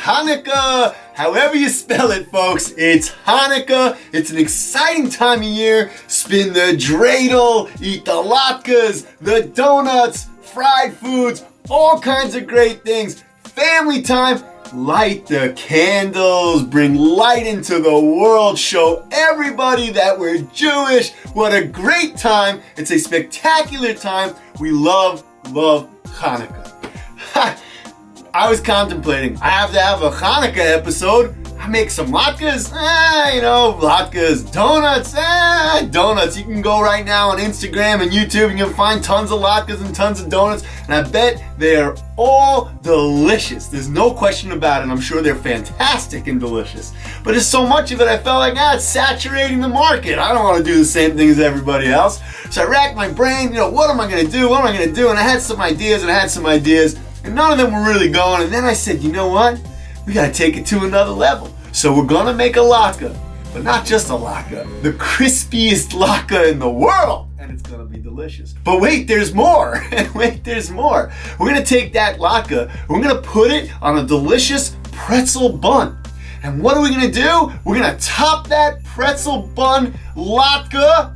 Hanukkah. However you spell it, folks, it's Hanukkah. It's an exciting time of year. Spin the dreidel, eat the latkes, the donuts, fried foods, all kinds of great things. Family time. Light the candles, bring light into the world, show everybody that we're Jewish. What a great time. It's a spectacular time. We love Hanukkah. I was contemplating, I have to have a Hanukkah episode. I make some latkes, latkes, donuts. You can go right now on Instagram and YouTube and you'll find tons of latkes and tons of donuts. And I bet they're all delicious. There's no question about it. I'm sure they're fantastic and delicious. But there's so much of it, I felt like, it's saturating the market. I don't want to do the same thing as everybody else. So I racked my brain, what am I going to do? And I had some ideas, and none of them were really going. And then I said, you know what? We got to take it to another level. So we're going to make a latke, but not just a latke, the crispiest latke in the world. And it's going to be delicious. But wait, there's more. We're going to take that latke, we're going to put it on a delicious pretzel bun. And what are we going to do? We're going to top that pretzel bun latke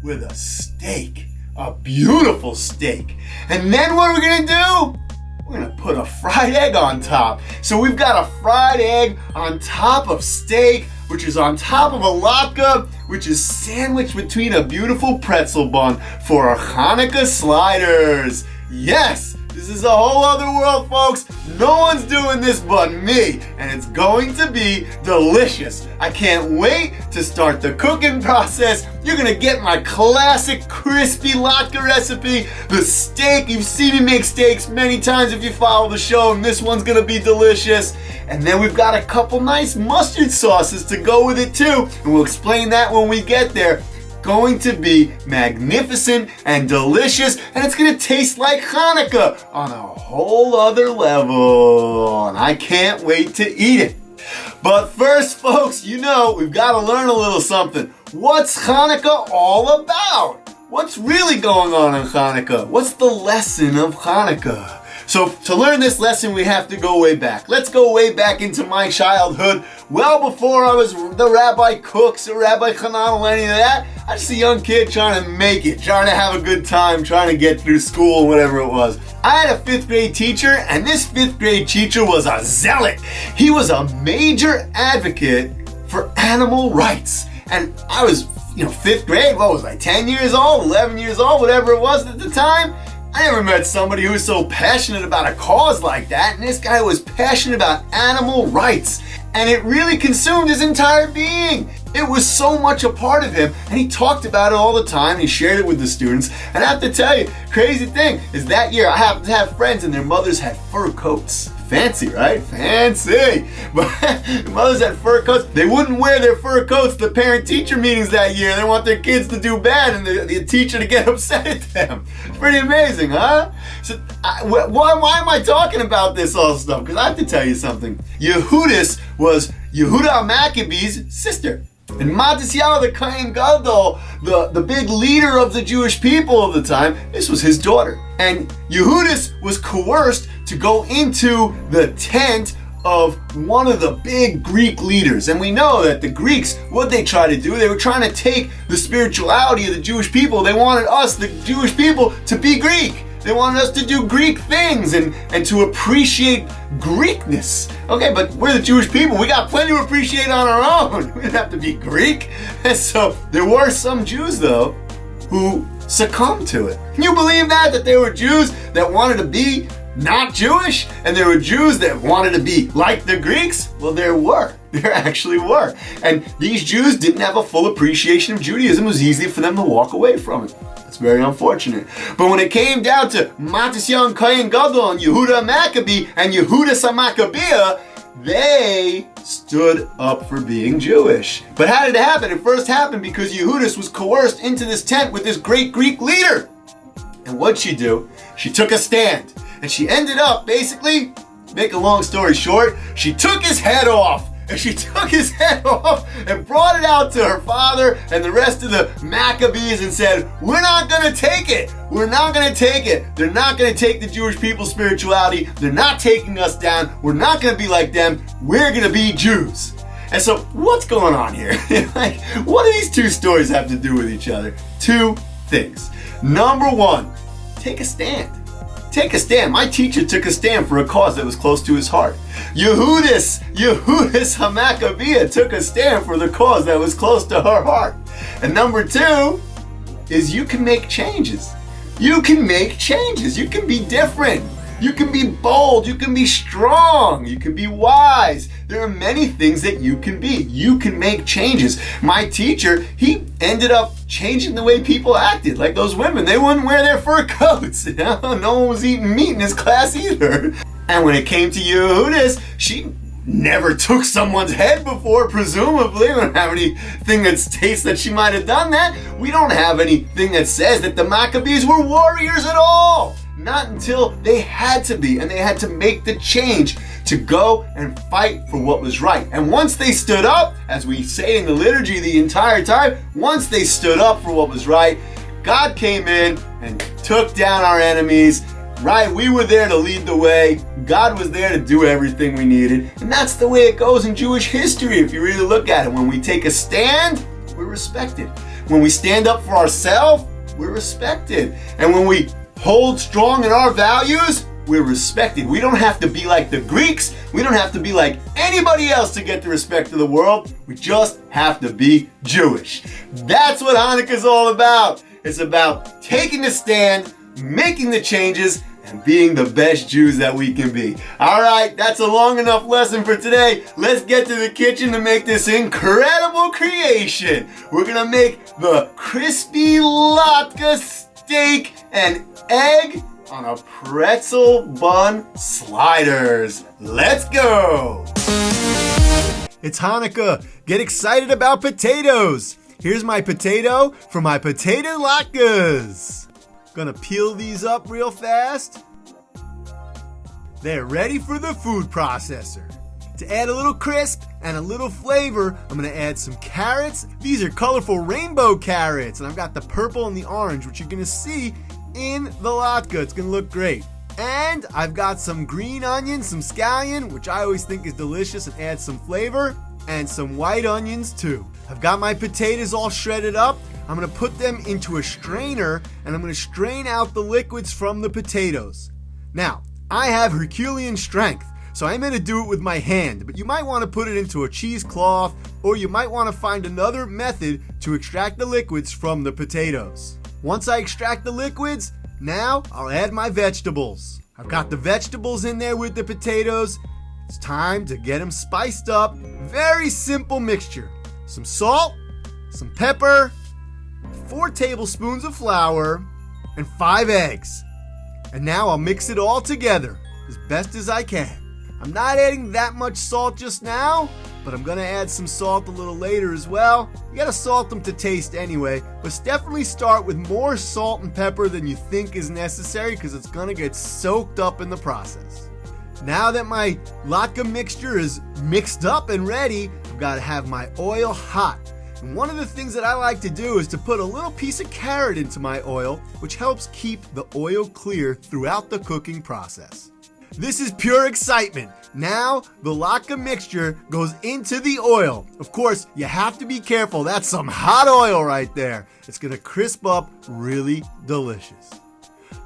with a steak, a beautiful steak. And then what are we going to do? We're going to put a fried egg on top. So we've got a fried egg on top of steak, which is on top of a latke, which is sandwiched between a beautiful pretzel bun for our Hanukkah sliders. Yes, this is a whole other world, folks. No one's doing this but me, and it's going to be delicious. I can't wait to start the cooking process. You're gonna get my classic crispy latke recipe. The steak, you've seen me make steaks many times if you follow the show, and this one's gonna be delicious. And then we've got a couple nice mustard sauces to go with it too, and we'll explain that when we get there. Going to be magnificent and delicious, and it's gonna taste like Hanukkah on a whole other level, and I can't wait to eat it. But first, folks, we've got to learn a little something. What's Hanukkah all about? What's really going on in Hanukkah? What's the lesson of Hanukkah? So to learn this lesson, we have to go way back. Let's go way back into my childhood, well before I was the Rabbi Cooks or Rabbi Hanan or any of that. I was just a young kid trying to make it, trying to have a good time, trying to get through school, whatever it was. I had a 5th grade teacher, and this 5th grade teacher was a zealot. He was a major advocate for animal rights. And I was, 5th grade, 10 years old, 11 years old, whatever it was at the time. I never met somebody who was so passionate about a cause like that, and this guy was passionate about animal rights, and it really consumed his entire being. It was so much a part of him, and he talked about it all the time. He shared it with the students, and I have to tell you, crazy thing is that year I happened to have friends and their mothers had fur coats. Fancy, right? Fancy. But the mothers had fur coats. They wouldn't wear their fur coats to parent-teacher meetings that year. They want their kids to do bad and the teacher to get upset at them. It's pretty amazing, huh? So why am I talking about this all stuff? Because I have to tell you something. Yehudis was Yehuda Maccabee's sister. And Mattisyahu the Kohen Gadol, the big leader of the Jewish people of the time, this was his daughter. And Yehudis was coerced to go into the tent of one of the big Greek leaders. And we know that the Greeks, what they tried to do, they were trying to take the spirituality of the Jewish people. They wanted us, the Jewish people, to be Greek. They wanted us to do Greek things and to appreciate Greekness. Okay, but we're the Jewish people. We got plenty to appreciate on our own. We don't have to be Greek. And so there were some Jews, though, who succumbed to it. Can you believe that? That there were Jews that wanted to be not Jewish, and there were Jews that wanted to be like the Greeks? Well, there actually were. And these Jews didn't have a full appreciation of Judaism. It was easy for them to walk away from it. It's very unfortunate. But when it came down to Mattisyahu Kohen Gadol and Yehuda Maccabee and Yehuda Maccabea, they stood up for being Jewish. But how did it happen? It first happened because Yehudis was coerced into this tent with this great Greek leader. And what'd she do? She took a stand. And she ended up, basically, make a long story short, she took his head off. and she took his head off and brought it out to her father and the rest of the Maccabees and said, we're not going to take it. We're not going to take it. They're not going to take the Jewish people's spirituality. They're not taking us down. We're not going to be like them. We're going to be Jews. And so what's going on here? Like, what do these two stories have to do with each other? Two things. Number one, take a stand. Take a stand. My teacher took a stand for a cause that was close to his heart. Yehudis HaMaccabea took a stand for the cause that was close to her heart. And number two is you can make changes. You can make changes. You can be different. You can be bold. You can be strong. You can be wise. There are many things that you can be. You can make changes. My teacher, he ended up changing the way people acted. Like those women, they wouldn't wear their fur coats. You know? No one was eating meat in his class either. And when it came to Yehudis, she never took someone's head before, presumably. We don't have anything that states that she might have done that. We don't have anything that says that the Maccabees were warriors at all. Not until they had to be, and they had to make the change to go and fight for what was right. And once they stood up, as we say in the liturgy the entire time, once they stood up for what was right, God came in and took down our enemies. Right? We were there to lead the way. God was there to do everything we needed. And that's the way it goes in Jewish history if you really look at it. When we take a stand, we're respected. When we stand up for ourselves, we're respected. And when we hold strong in our values, we're respected. We don't have to be like the Greeks. We don't have to be like anybody else to get the respect of the world. We just have to be Jewish. That's what Hanukkah is all about. It's about taking a stand, making the changes, and being the best Jews that we can be. All right, that's a long enough lesson for today. Let's get to the kitchen to make this incredible creation. We're gonna make the crispy latke steak and egg on a pretzel bun sliders. Let's go! It's Hanukkah. Get excited about potatoes. Here's my potato for my potato latkes. Gonna peel these up real fast. They're ready for the food processor. To add a little crisp and a little flavor, I'm gonna add some carrots. These are colorful rainbow carrots, and I've got the purple and the orange, which you're gonna see in the latke. It's gonna look great. And I've got some green onions, some scallion, which I always think is delicious and adds some flavor, and some white onions too. I've got my potatoes all shredded up. I'm gonna put them into a strainer, and I'm gonna strain out the liquids from the potatoes. Now, I have Herculean strength, so I'm gonna do it with my hand, but you might wanna put it into a cheesecloth, or you might wanna find another method to extract the liquids from the potatoes. Once I extract the liquids, now I'll add my vegetables. I've got the vegetables in there with the potatoes. It's time to get them spiced up. Very simple mixture. Some salt, some pepper, 4 tablespoons of flour, and 5 eggs. And now I'll mix it all together as best as I can. I'm not adding that much salt just now, but I'm gonna add some salt a little later as well. You gotta salt them to taste anyway, but definitely start with more salt and pepper than you think is necessary because it's gonna get soaked up in the process. Now that my latke mixture is mixed up and ready, I've gotta have my oil hot. And one of the things that I like to do is to put a little piece of carrot into my oil, which helps keep the oil clear throughout the cooking process. This is pure excitement. Now the latke mixture goes into the oil. Of course, you have to be careful. That's some hot oil right there. It's gonna crisp up really delicious.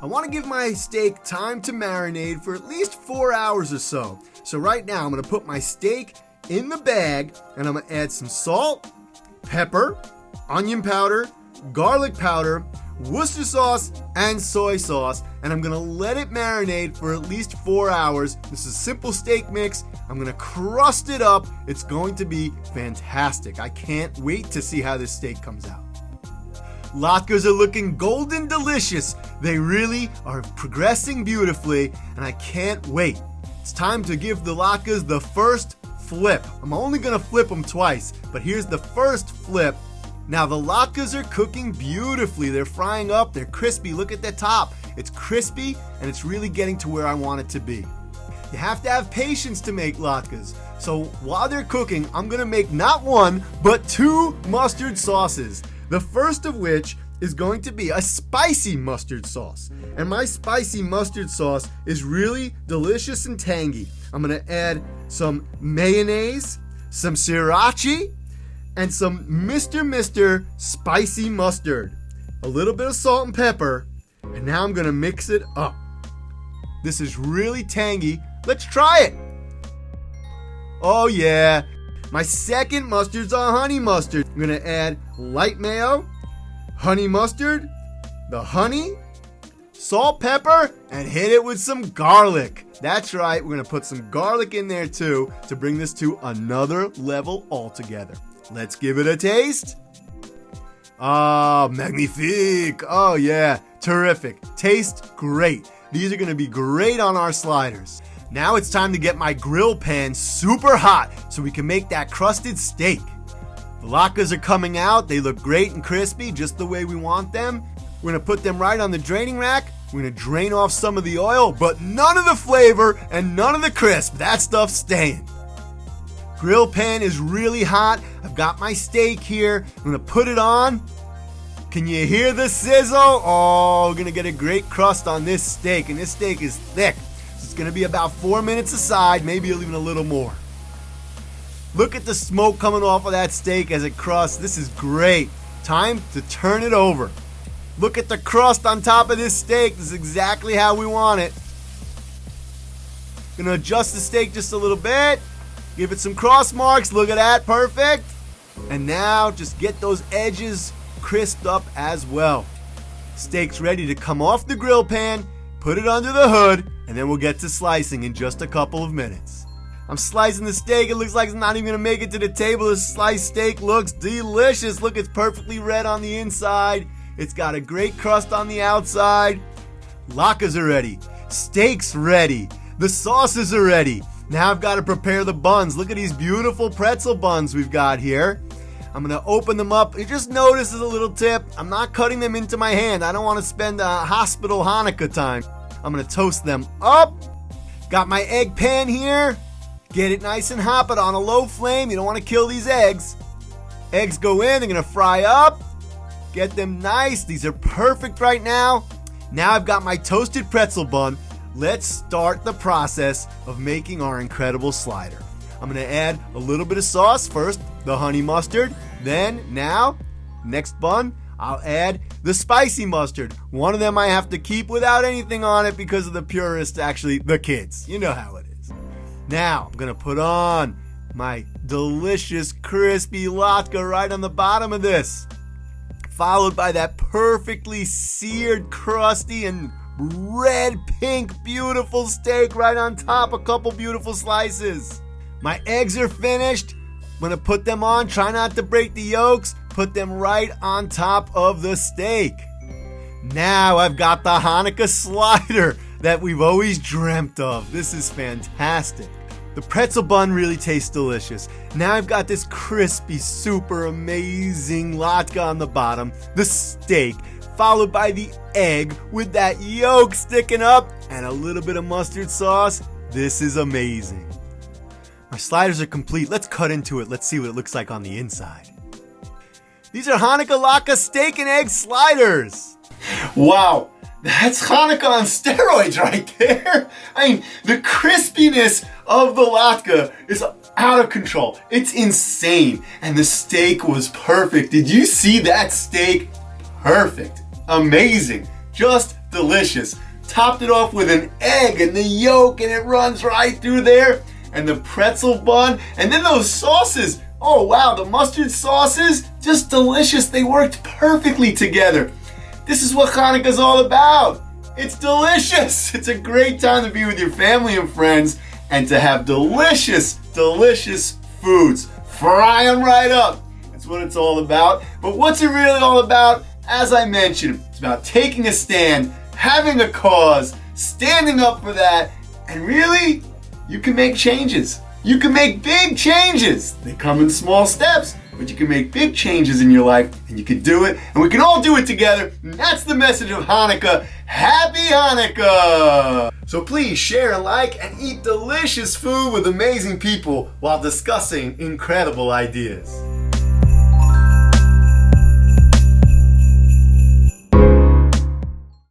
I wanna give my steak time to marinate for at least 4 hours or so. So right now I'm gonna put my steak in the bag and I'm gonna add some salt, pepper, onion powder, garlic powder, Worcester sauce, and soy sauce, and I'm gonna let it marinate for at least 4 hours. This is a simple steak mix. I'm gonna crust it up. It's going to be fantastic. I can't wait to see how this steak comes out. Latkes are looking golden delicious. They really are progressing beautifully, and I can't wait. It's time to give the latkes the first flip. I'm only gonna flip them twice, but here's the first flip. Now the latkes are cooking beautifully. They're frying up, they're crispy. Look at the top. It's crispy and it's really getting to where I want it to be. You have to have patience to make latkes. So while they're cooking, I'm gonna make not one, but 2 mustard sauces. The first of which is going to be a spicy mustard sauce. And my spicy mustard sauce is really delicious and tangy. I'm gonna add some mayonnaise, some Sriracha, and some Mr. Spicy Mustard. A little bit of salt and pepper, and now I'm gonna mix it up. This is really tangy. Let's try it. Oh yeah. My second mustard's a honey mustard. I'm gonna add light mayo, honey mustard, the honey, salt, pepper, and hit it with some garlic. That's right, we're gonna put some garlic in there too to bring this to another level altogether. Let's give it a taste. Ah, magnifique. Oh yeah, terrific. Tastes great. These are gonna be great on our sliders. Now it's time to get my grill pan super hot so we can make that crusted steak. The latkes are coming out. They look great and crispy, just the way we want them. We're gonna put them right on the draining rack. We're gonna drain off some of the oil, but none of the flavor and none of the crisp. That stuff's staying. Grill pan is really hot. I've got my steak here. I'm gonna put it on. Can you hear the sizzle? Oh, we're gonna get a great crust on this steak, and this steak is thick. So it's gonna be about 4 minutes aside, maybe even a little more. Look at the smoke coming off of that steak as it crusts. This is great. Time to turn it over. Look at the crust on top of this steak. This is exactly how we want it. Gonna adjust the steak just a little bit. Give it some cross marks. Look at that, perfect. And now just get those edges crisped up as well. Steak's ready to come off the grill pan, put it under the hood, and then we'll get to slicing in just a couple of minutes. I'm slicing the steak. It looks like it's not even gonna make it to the table. The sliced steak looks delicious. Look, it's perfectly red on the inside. It's got a great crust on the outside. Latkes are ready. Steak's ready. The sauces are ready. Now I've got to prepare the buns. Look at these beautiful pretzel buns we've got here. I'm gonna open them up. You just notice as a little tip, I'm not cutting them into my hand. I don't want to spend a hospital Hanukkah time. I'm gonna toast them up. Got my egg pan here. Get it nice and hot, but on a low flame. You don't want to kill these eggs. Eggs go in, they're gonna fry up. Get them nice. These are perfect right now. Now I've got my toasted pretzel bun. Let's start the process of making our incredible slider. I'm gonna add a little bit of sauce first, the honey mustard. Then, now, next bun, I'll add the spicy mustard. One of them I have to keep without anything on it because of the purists, actually, the kids. You know how it is. Now, I'm gonna put on my delicious crispy latke right on the bottom of this. Followed by that perfectly seared, crusty, and red, pink, beautiful steak right on top. A couple beautiful slices. My eggs are finished. I'm gonna put them on. Try not to break the yolks. Put them right on top of the steak. Now I've got the Hanukkah slider that we've always dreamt of. This is fantastic. The pretzel bun really tastes delicious. Now I've got this crispy, super amazing latke on the bottom, the steak, followed by the egg with that yolk sticking up and a little bit of mustard sauce. This is amazing. My sliders are complete. Let's cut into it. Let's see what it looks like on the inside. These are Hanukkah Latke steak and egg sliders. Wow, that's Hanukkah on steroids right there. I mean, the crispiness of the latke is out of control. It's insane. And the steak was perfect. Did you see that steak? Perfect. Amazing. Just delicious. Topped it off with an egg and the yolk, and it runs right through there. And the pretzel bun, and then those sauces. Oh wow, the mustard sauces, just delicious. They worked perfectly together. This is what Hanukkah's all about. It's delicious. It's a great time to be with your family and friends and to have delicious, delicious foods. Fry them right up. That's what it's all about. But what's it really all about? As I mentioned, it's about taking a stand, having a cause, standing up for that, and really, you can make changes. You can make big changes. They come in small steps, but you can make big changes in your life, and you can do it, and we can all do it together. And that's the message of Hanukkah. Happy Hanukkah! So please share, like, and eat delicious food with amazing people while discussing incredible ideas.